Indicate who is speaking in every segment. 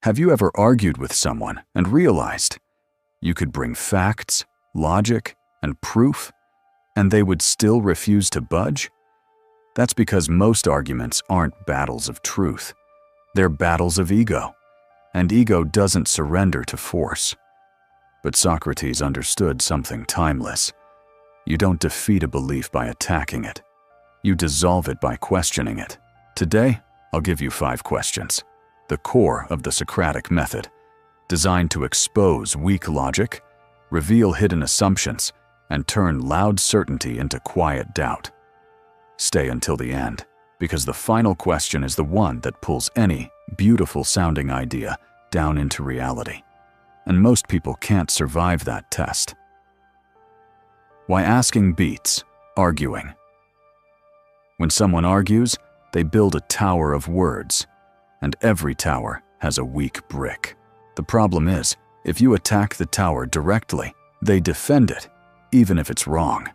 Speaker 1: Have you ever argued with someone and realized you could bring facts, logic, and proof, and they would still refuse to budge? That's because most arguments aren't battles of truth. They're battles of ego, and ego doesn't surrender to force. But Socrates understood something timeless. You don't defeat a belief by attacking it. You dissolve it by questioning it. Today, I'll give you 5 questions, the core of the Socratic method, designed to expose weak logic, reveal hidden assumptions, and turn loud certainty into quiet doubt. Stay until the end, because the final question is the one that pulls any beautiful-sounding idea down into reality. And most people can't survive that test. Why asking beats arguing. When someone argues, they build a tower of words, and every tower has a weak brick. The problem is, if you attack the tower directly, they defend it, even if it's wrong.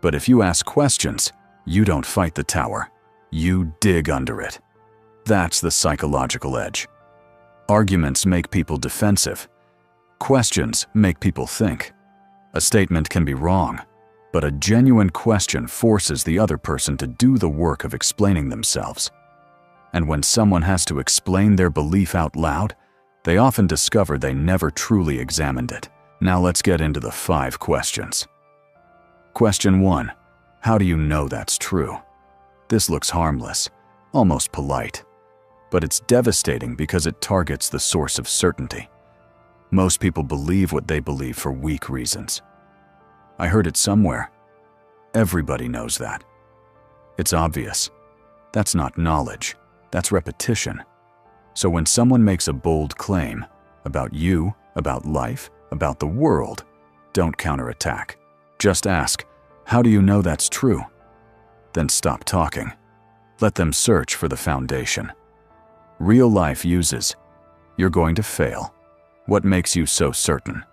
Speaker 1: But if you ask questions, you don't fight the tower, you dig under it. That's the psychological edge. Arguments make people defensive. Questions make people think. A statement can be wrong, but a genuine question forces the other person to do the work of explaining themselves. And when someone has to explain their belief out loud, they often discover they never truly examined it. Now let's get into the 5 questions. Question 1. How do you know that's true? This looks harmless, almost polite, but it's devastating because it targets the source of certainty. Most people believe what they believe for weak reasons. I heard it somewhere. Everybody knows that. It's obvious. That's not knowledge. That's repetition. So when someone makes a bold claim about you, about life, about the world, don't counterattack. Just ask, how do you know that's true? Then stop talking. Let them search for the foundation. Real life uses, you're going to fail. What makes you so certain?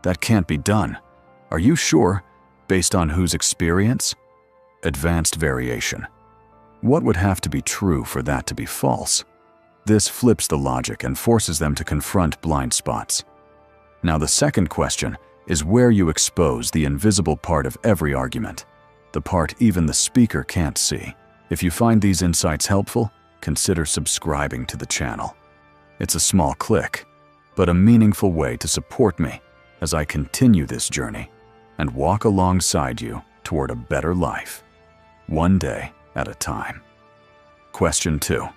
Speaker 1: That can't be done. Are you sure? Based on whose experience? Advanced variation. What would have to be true for that to be false? This flips the logic and forces them to confront blind spots. Now the second question is where you expose the invisible part of every argument, the part even the speaker can't see. If you find these insights helpful, consider subscribing to the channel. It's a small click, but a meaningful way to support me as I continue this journey and walk alongside you toward a better life, one day at a time. Question 2.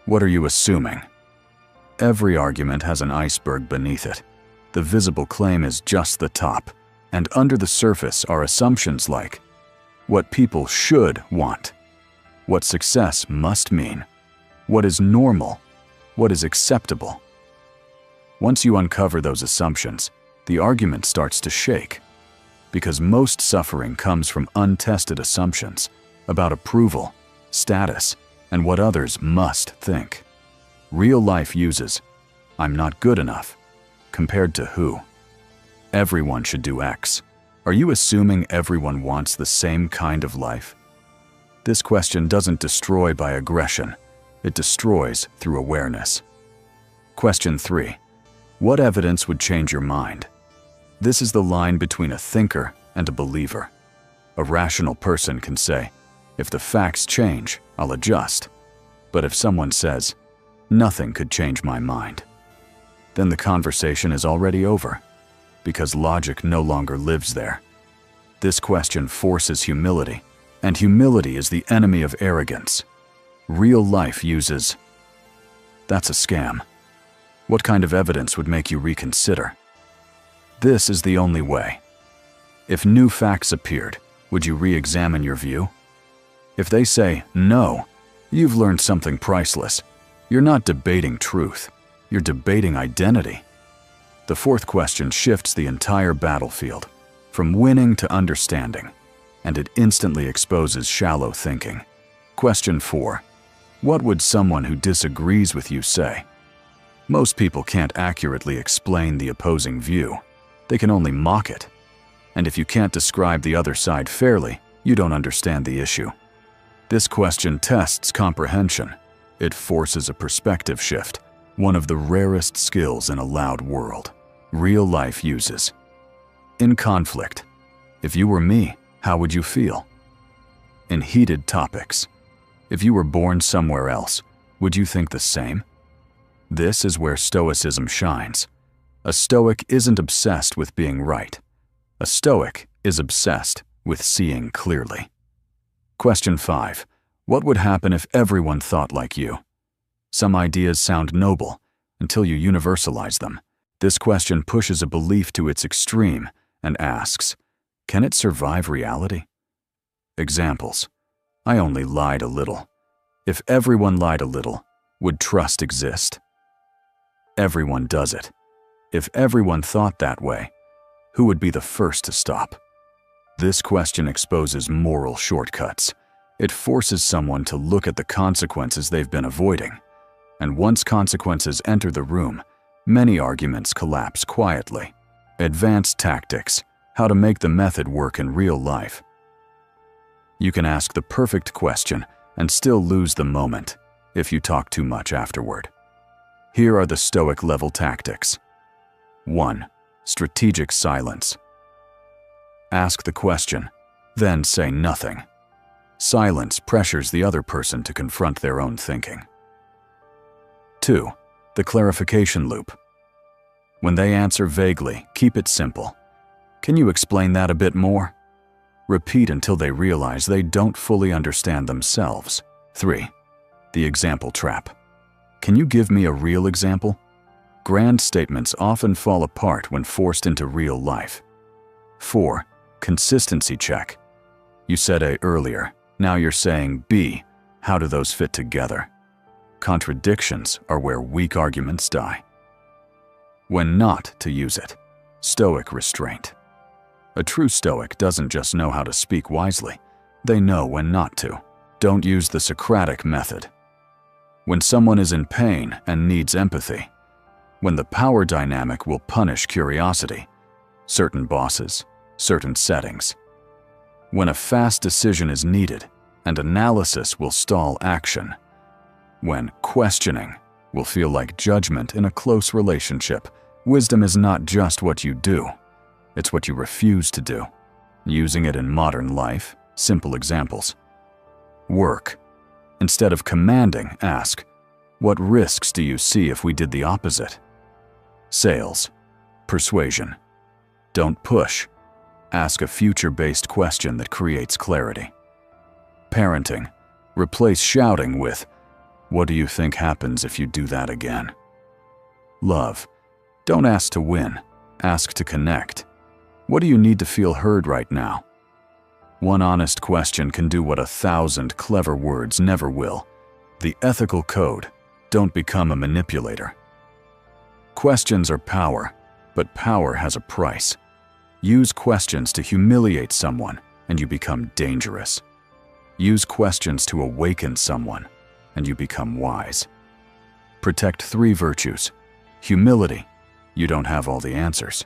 Speaker 1: What are you assuming? Every argument has an iceberg beneath it. The visible claim is just the top, and under the surface are assumptions like what people should want, what success must mean, what is normal, what is acceptable. Once you uncover those assumptions, the argument starts to shake, because most suffering comes from untested assumptions about approval, status, and what others must think. Real life uses, I'm not good enough, compared to who? Everyone should do X. Are you assuming everyone wants the same kind of life? This question doesn't destroy by aggression. It destroys through awareness. Question 3. What evidence would change your mind? This is the line between a thinker and a believer. A rational person can say, if the facts change, I'll adjust. But if someone says, nothing could change my mind, then the conversation is already over, because logic no longer lives there. This question forces humility, and humility is the enemy of arrogance. Real life uses, that's a scam. What kind of evidence would make you reconsider? This is the only way. If new facts appeared, would you re-examine your view? If they say, no, you've learned something priceless, you're not debating truth, you're debating identity. The fourth question shifts the entire battlefield, from winning to understanding, and it instantly exposes shallow thinking. Question 4. What would someone who disagrees with you say? Most people can't accurately explain the opposing view. They can only mock it. And if you can't describe the other side fairly, you don't understand the issue. This question tests comprehension. It forces a perspective shift, one of the rarest skills in a loud world, real life uses. In conflict, if you were me, how would you feel? In heated topics, if you were born somewhere else, would you think the same? This is where Stoicism shines. A Stoic isn't obsessed with being right. A Stoic is obsessed with seeing clearly. Question 5. What would happen if everyone thought like you? Some ideas sound noble until you universalize them. This question pushes a belief to its extreme and asks, can it survive reality? Examples. I only lied a little. If everyone lied a little, would trust exist? Everyone does it. If everyone thought that way, who would be the first to stop? This question exposes moral shortcuts. It forces someone to look at the consequences they've been avoiding. And once consequences enter the room, many arguments collapse quietly. Advanced tactics, how to make the method work in real life. You can ask the perfect question and still lose the moment if you talk too much afterward. Here are the Stoic level tactics. 1. Strategic silence. Ask the question, then say nothing. Silence pressures the other person to confront their own thinking. 2. The clarification loop. When they answer vaguely, keep it simple. Can you explain that a bit more? Repeat until they realize they don't fully understand themselves. 3. The example trap. Can you give me a real example? Grand statements often fall apart when forced into real life. 4. Consistency check. You said A earlier, now you're saying B. How do those fit together? Contradictions are where weak arguments die. When not to use it. Stoic restraint. A true Stoic doesn't just know how to speak wisely, they know when not to. Don't use the Socratic method. When someone is in pain and needs empathy. When the power dynamic will punish curiosity. Certain bosses, certain settings. When a fast decision is needed and analysis will stall action. When questioning will feel like judgment in a close relationship. Wisdom is not just what you do, it's what you refuse to do. Using it in modern life, simple examples. Work. Instead of commanding, ask, what risks do you see if we did the opposite? Sales. Persuasion. Don't push. Ask a future-based question that creates clarity. Parenting. Replace shouting with, what do you think happens if you do that again? Love. Don't ask to win, ask to connect. What do you need to feel heard right now? One honest question can do what 1,000 clever words never will. The ethical code. Don't become a manipulator. Questions are power, but power has a price. Use questions to humiliate someone, and you become dangerous. Use questions to awaken someone, and you become wise. Protect 3 virtues. Humility. You don't have all the answers.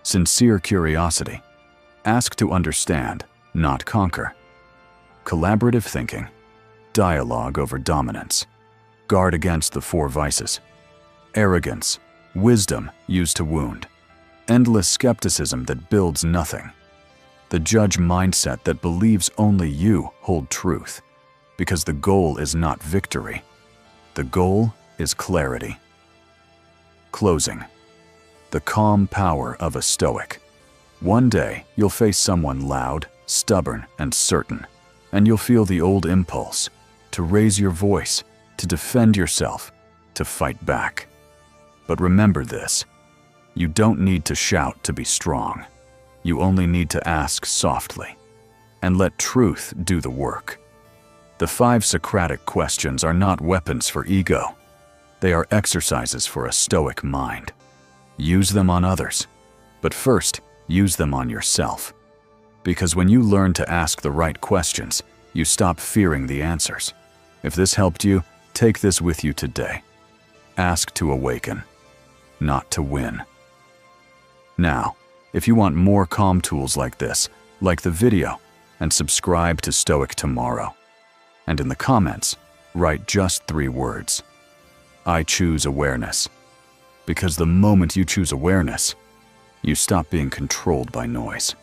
Speaker 1: Sincere curiosity. Ask to understand, not conquer. Collaborative thinking. Dialogue over dominance. Guard against the 4 vices. Arrogance. Wisdom used to wound. Endless skepticism that builds nothing. The judge mindset that believes only you hold truth. Because the goal is not victory. The goal is clarity. Closing. The calm power of a Stoic. One day, you'll face someone loud, stubborn, and certain, and you'll feel the old impulse to raise your voice, to defend yourself, to fight back. But remember this, you don't need to shout to be strong. You only need to ask softly, and let truth do the work. The 5 Socratic questions are not weapons for ego. They are exercises for a Stoic mind. Use them on others, but first, use them on yourself. Because when you learn to ask the right questions, you stop fearing the answers. If this helped you, take this with you today. Ask to awaken, not to win. Now, if you want more calm tools like this, like the video and subscribe to Stoic tomorrow. And in the comments, write just 3 words. I choose awareness. Because the moment you choose awareness, you stop being controlled by noise.